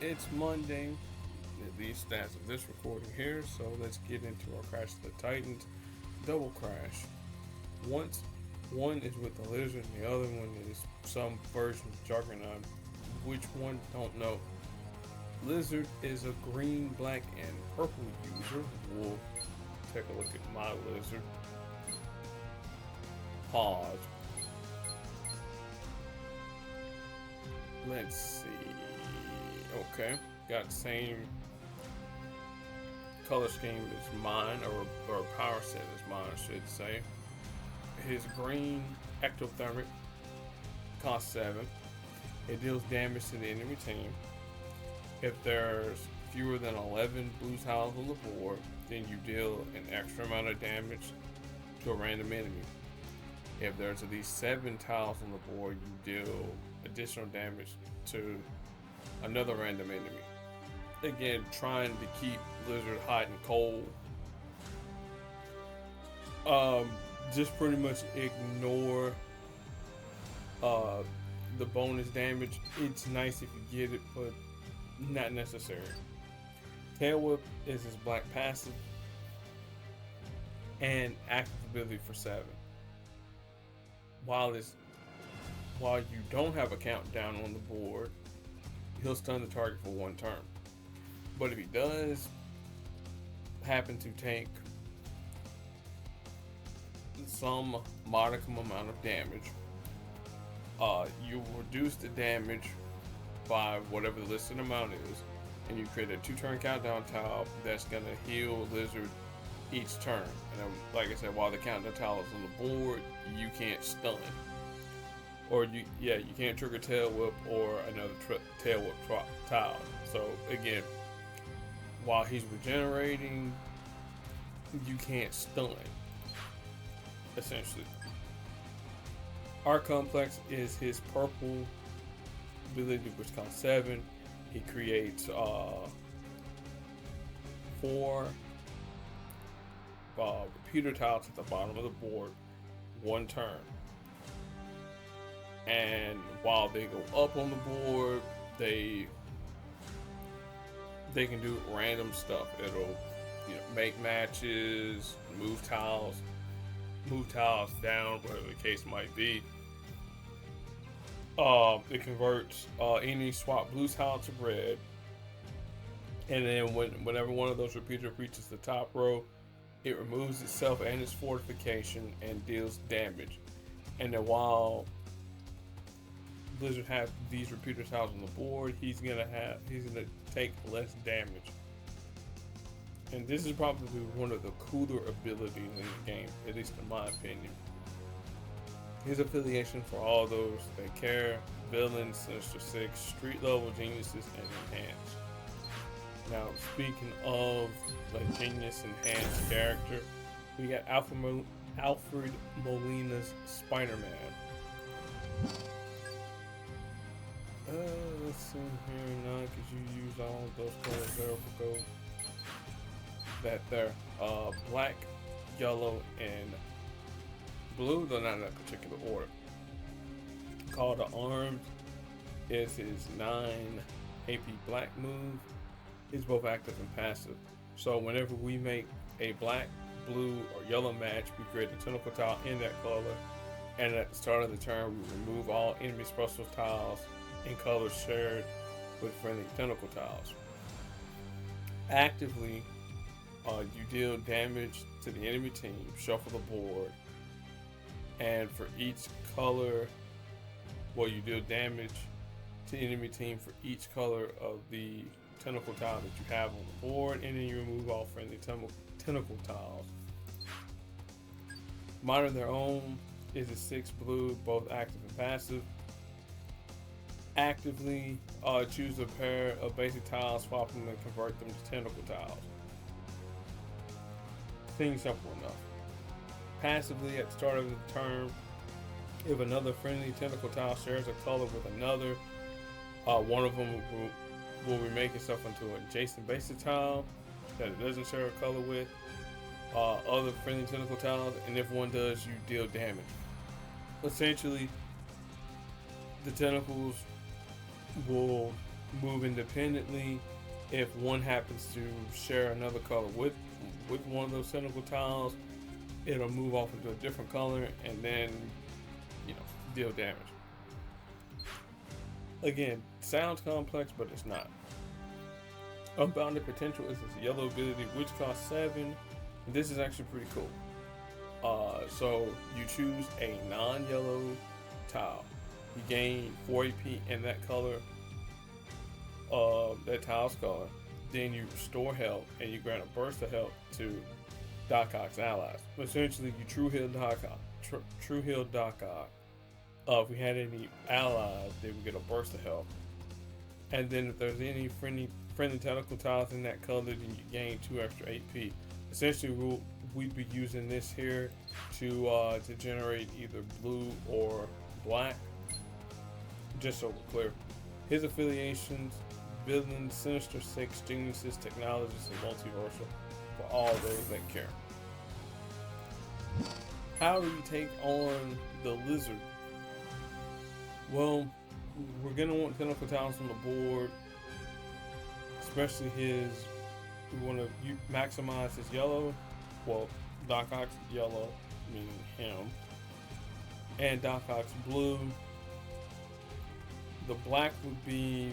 It's Monday, at least as of this recording here, so let's get into our Crash of the Titans double crash. Once one is with the lizard and the other one is some version of Juggernaut. Which one? Don't know. Lizard is a green, black, and purple user. We'll take a look at my lizard. Pause. Let's see. Okay, got the same color scheme as mine, or power set as mine, I should say. His green ectothermic costs 7. It deals damage to the enemy team. If there's fewer than 11 blue tiles on the board, then you deal an extra amount of damage to a random enemy. If there's at least 7 tiles on the board, you deal additional damage to another random enemy. Again, trying to keep Lizard hot and cold. Just pretty much ignore the bonus damage. It's nice if you get it, but not necessary. Tail Whip is his black passive and active ability for 7. While you don't have a countdown on the board, he'll stun the target for 1 turn. But if he does happen to take some modicum amount of damage, you reduce the damage by whatever the listed amount is, and you create a 2-turn countdown tile that's going to heal Lizard each turn. And like I said, while the countdown tile is on the board, you can't stun. Or you can't trigger Tail Whip or another Tail Whip tile. So again, while he's regenerating, you can't stun, essentially. Art Complex is his purple ability, which costs 7. He creates 4 repeater tiles at the bottom of the board, 1 turn. And while they go up on the board, they can do random stuff. It'll make matches, move tiles down, whatever the case might be. It converts any swap blue tile to red, and then whenever one of those repeaters reaches the top row, it removes itself and its fortification and deals damage. And then while Blizzard have these repeater tiles on the board, he's gonna take less damage. And this is probably one of the cooler abilities in the game, at least in my opinion. His affiliation for all those that care: villains, Sinister Six, street level geniuses, and enhanced. Now, speaking of a genius enhanced character, we got Alfred Molina's Spider-Man. Let's see here now, because you use all of those colors there. We'll go that there. Black, yellow, and blue. They're not in that particular order. Call to Arms is his 9 AP black move. It's both active and passive. So whenever we make a black, blue, or yellow match, we create a tentacle tile in that color. And at the start of the turn, we remove all enemy special tiles in colors shared with friendly tentacle tiles. Actively, you deal damage to the enemy team, shuffle the board, and for each color, you deal damage to the enemy team for each color of the tentacle tile that you have on the board, and then you remove all friendly tentacle tiles. Modern Their Own is a 6 blue, both active and passive. Actively, choose a pair of basic tiles, swap them, and convert them to tentacle tiles. Seems simple enough. Passively, at the start of the turn, if another friendly tentacle tile shares a color with another, one of them will remake itself into an adjacent basic tile that it doesn't share a color with other friendly tentacle tiles, and if one does, you deal damage. Essentially, the tentacles will move independently. If one happens to share another color with one of those tentacle tiles, it'll move off into a different color and then, deal damage. Again, sounds complex, but it's not. Unbounded Potential is this yellow ability which costs 7. This is actually pretty cool. So you choose a non-yellow tile. You gain 4 AP in that color, that tile's color. Then you restore health and you grant a burst of health to Doc Ock's allies. Essentially, you true heal Doc Ock. True heal Doc Ock. If we had any allies, they would get a burst of health. And then if there's any friendly tentacle tiles in that color, then you gain 2 extra AP. Essentially, we'd be using this here to generate either blue or black. Just so we're clear. His affiliations: Villain, Sinister Six, Geniuses, Technologists, and Multiversal, for all those that care. How do you take on the Lizard? Well, we're gonna want tentacle tiles on the board, especially his. We want to maximize his yellow. Well, Doc Ock's yellow, meaning him, and Doc Ock's blue. The black would be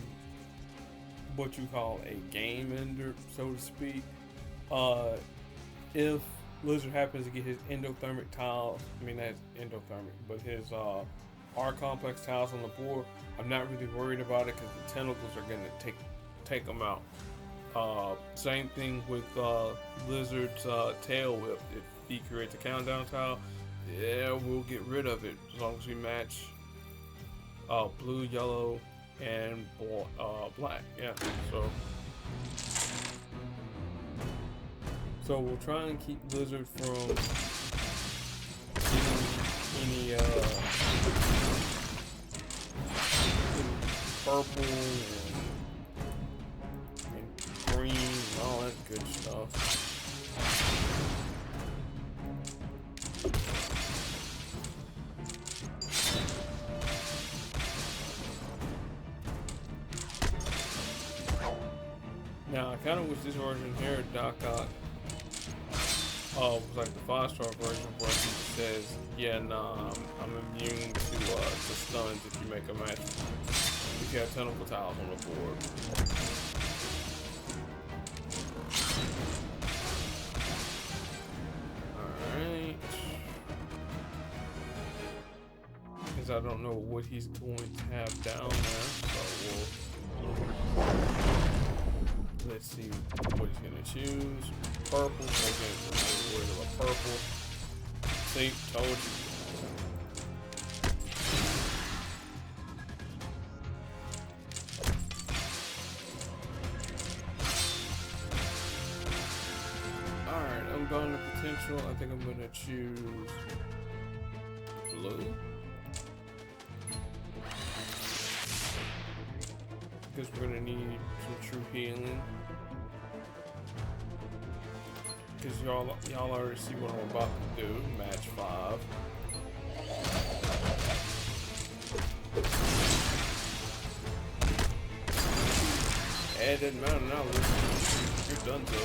what you call a game ender, so to speak. If Lizard happens to get his endothermic tiles, but his R complex tiles on the board, I'm not really worried about it because the tentacles are going to take them out. Same thing with Lizard's tail whip. If he creates a countdown tile, yeah, we'll get rid of it as long as we match blue, yellow, and black. Yeah, so we'll try and keep Lizard from getting any purple and green and all that good stuff. Now, I kind of wish this version here, Doc Ock, was like the 5-star version where he says, yeah, nah, I'm immune to stuns if you make a match. If you have tentacle tiles on the board. Alright. Because I don't know what he's going to have down there, so let's see what he's gonna choose. Purple. Okay, I'm worried about purple. See, told you. Alright, I'm going to potential. I think I'm gonna choose blue. Because we're gonna need some true healing. Because y'all already see what I'm about to do. Match 5. It doesn't matter now. You're done, so.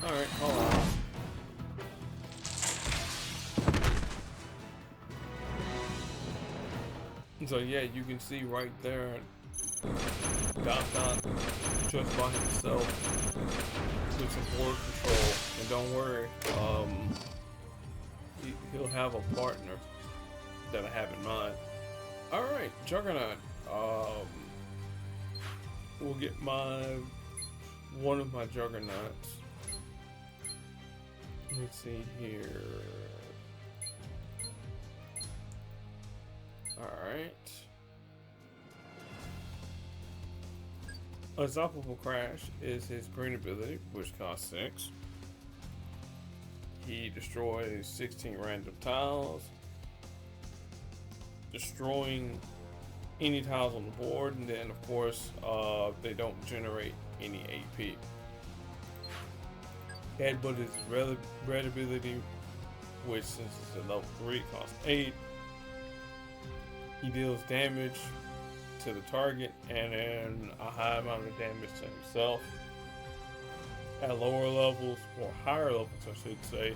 Alright, hold on. So yeah, you can see right there, Doc Ock just by himself with some board control, and don't worry, he'll have a partner that I have in mind. All right, Juggernaut. We'll get one of my Juggernauts. Let's see here. Alright. Unstoppable Crash is his green ability, which costs 6. He destroys 16 random tiles, destroying any tiles on the board, and then of course they don't generate any AP. Headbutt is red ability, which since it's a level 3 costs 8. He deals damage to the target and then a high amount of damage to himself. At lower levels, or higher levels I should say,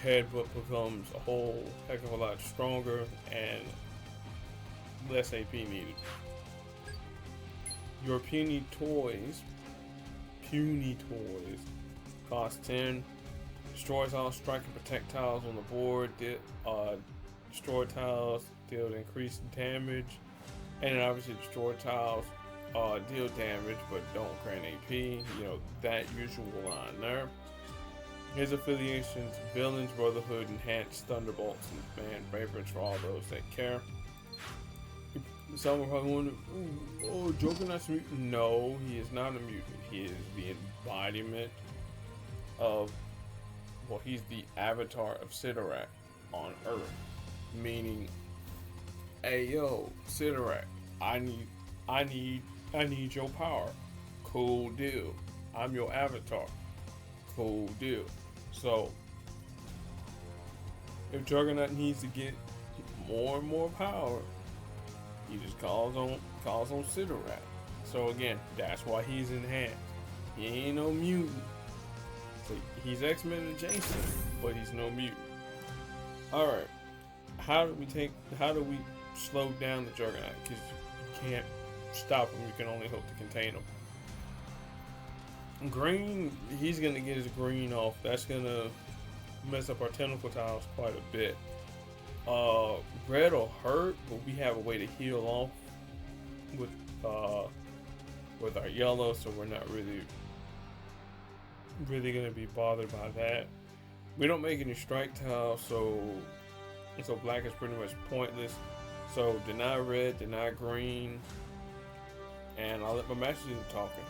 Headbutt becomes a whole heck of a lot stronger and less AP needed. Your puny toys cost 10. Destroys all strike and protect tiles on the board. Destroy tiles deal increased damage, and then obviously destroy tiles deal damage but don't grant AP. You know, that usual line there. His affiliations: Villains, Brotherhood, Enhanced, Thunderbolts, and fan favorites for all those that care. Some are probably wondering, oh, Juggernaut's a mutant. No, he is not a mutant. He is the embodiment of, well, he's the avatar of Sidorak on Earth. Meaning, hey yo, Sidorak, I need your power. Cool deal. I'm your avatar. Cool deal. So, if Juggernaut needs to get more and more power, he just calls on Sidorak. So again, that's why he's enhanced. He ain't no mutant. So he's X-Men adjacent, but he's no mutant. Alright. How do we slow down the Juggernaut? Because you can't stop him, you can only hope to contain him. Green, he's gonna get his green off. That's gonna mess up our tentacle tiles quite a bit. Red will hurt, but we have a way to heal off with our yellow, so we're not really gonna be bothered by that. We don't make any strike tiles, so black is pretty much pointless. So deny red, deny green, and I'll let my master do the talking.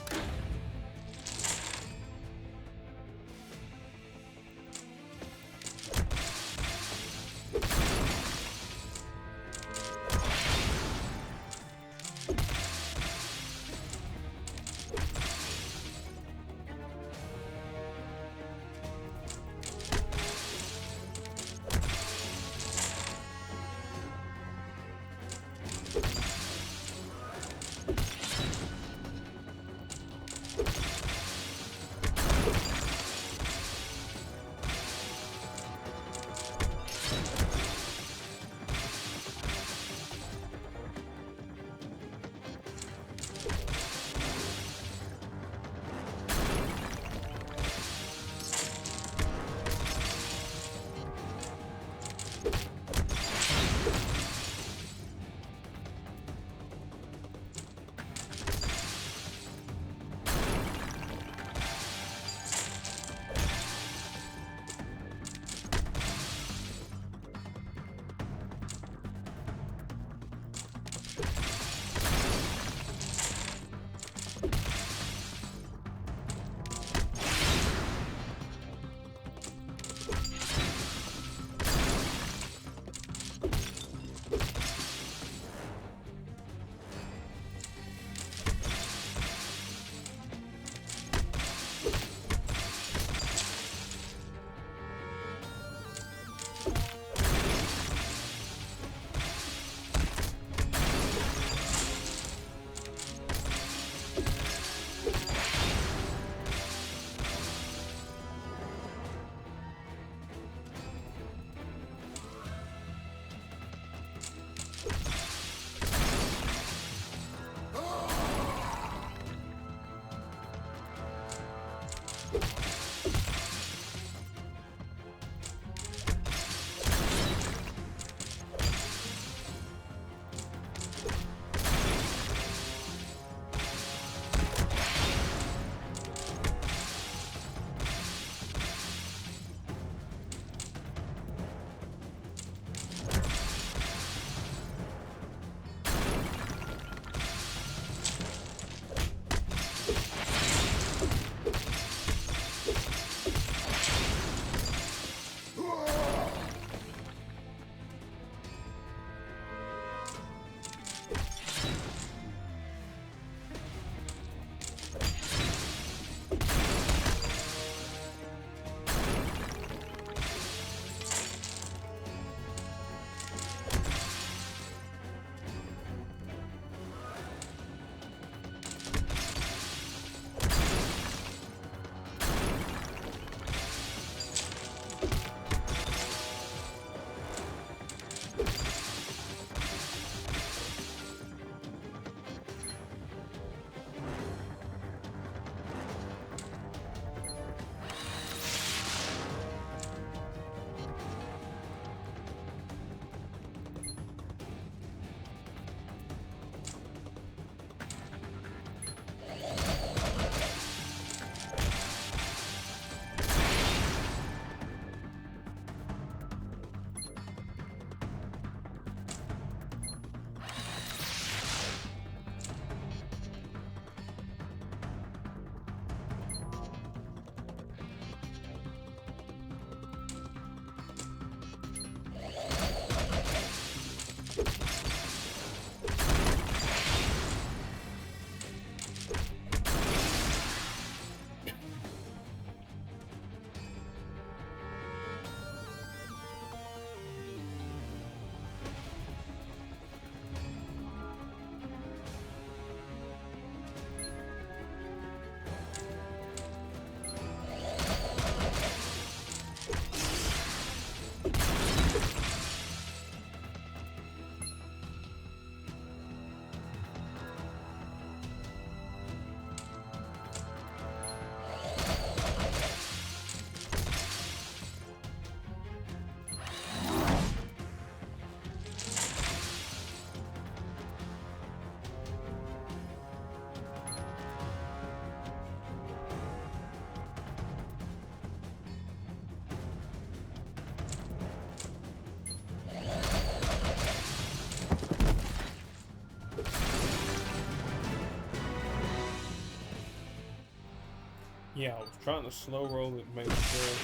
Yeah, I was trying to slow roll it, make sure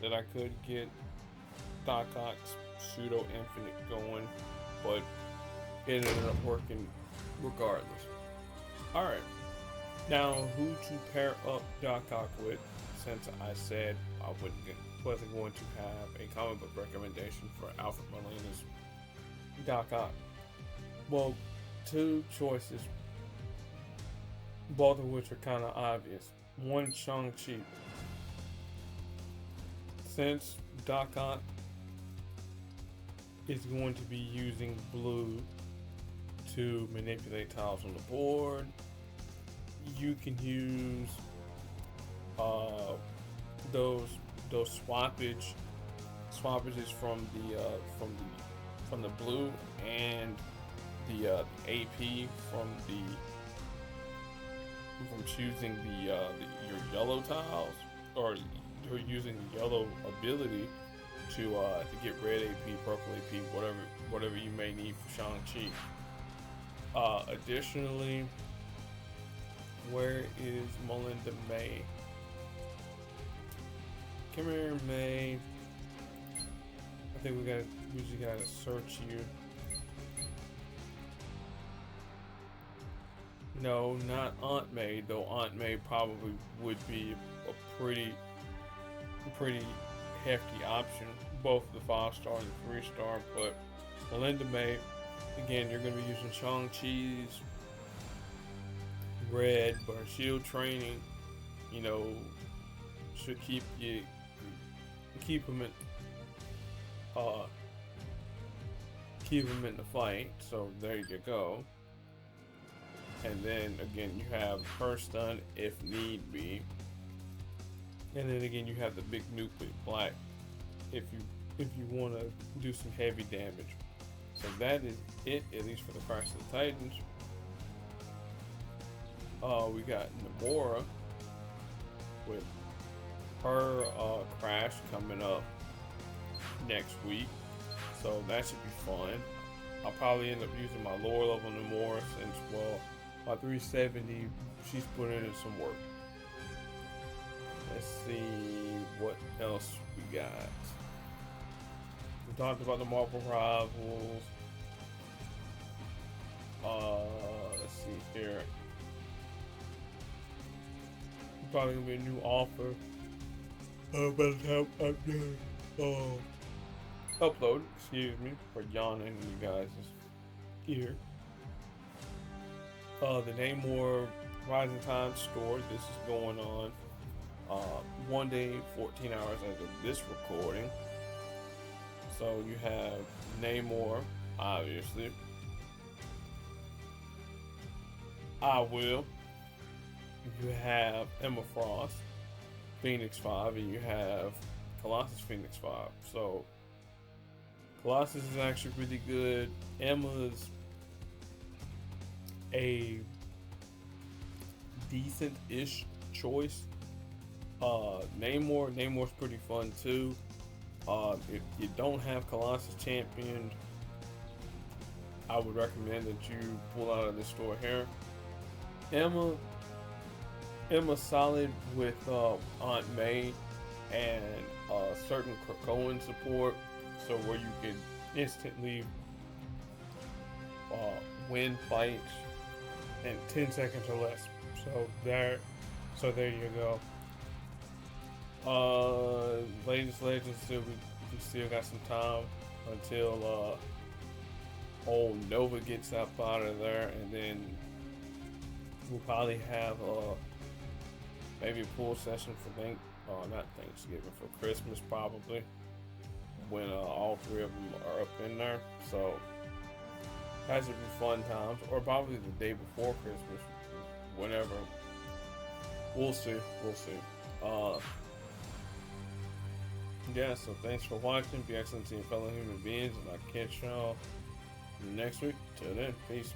that I could get Doc Ock's pseudo infinite going, but it ended up working regardless. Alright, now who to pair up Doc Ock with, since I said I wasn't going to have a comic book recommendation for Alfred Molina's Doc Ock. Well, two choices, both of which are kind of obvious. One, Shang-Chi. Since Doc Ock is going to be using blue to manipulate tiles on the board, you can use those swappages from the blue and the AP from choosing your yellow tiles, or using the yellow ability to get red AP, purple AP, whatever you may need for Shang-Chi. Additionally, where is Melinda May? Come here, May. I think we just gotta search you. No, not Aunt May, though Aunt May probably would be a pretty hefty option, both the 5-star and the 3-star, but Melinda May, again, you're going to be using Shang-Chi's red, but her shield training, should keep him in the fight, so there you go. And then again, you have her stun if need be. And then again, you have the big nuke with black if you want to do some heavy damage. So that is it, at least for the Crash of the Titans. We got Namora with her Crash coming up next week, so that should be fun. I'll probably end up using my lower level Namora since, well, my 370, she's putting in some work. Let's see what else we got. We talked about the Marvel Rivals. Let's see here. Probably gonna be a new offer by the time I'm done upload. Excuse me for yawning in you guys' ear. The Namor Rising Time store. This is going on 1 day, 14 hours as of this recording. So you have Namor, obviously. I Will. You have Emma Frost, Phoenix 5, and you have Colossus Phoenix 5. So Colossus is actually really good. Emma's a decent-ish choice. Namor's pretty fun too. If you don't have Colossus championed, I would recommend that you pull out of this store here. Emma's solid with Aunt May and certain Krakoan support, so where you can instantly win fights in 10 seconds or less. So there you go. Latest Legends, we still got some time until old Nova gets up out of there, and then we'll probably have maybe a pool session for not Thanksgiving, for Christmas probably, when all three of them are up in there. So that should be fun times, or probably the day before Christmas, whenever. We'll see. Yeah, so thanks for watching. Be excellent to your fellow human beings, and I'll catch y'all next week. Till then, peace.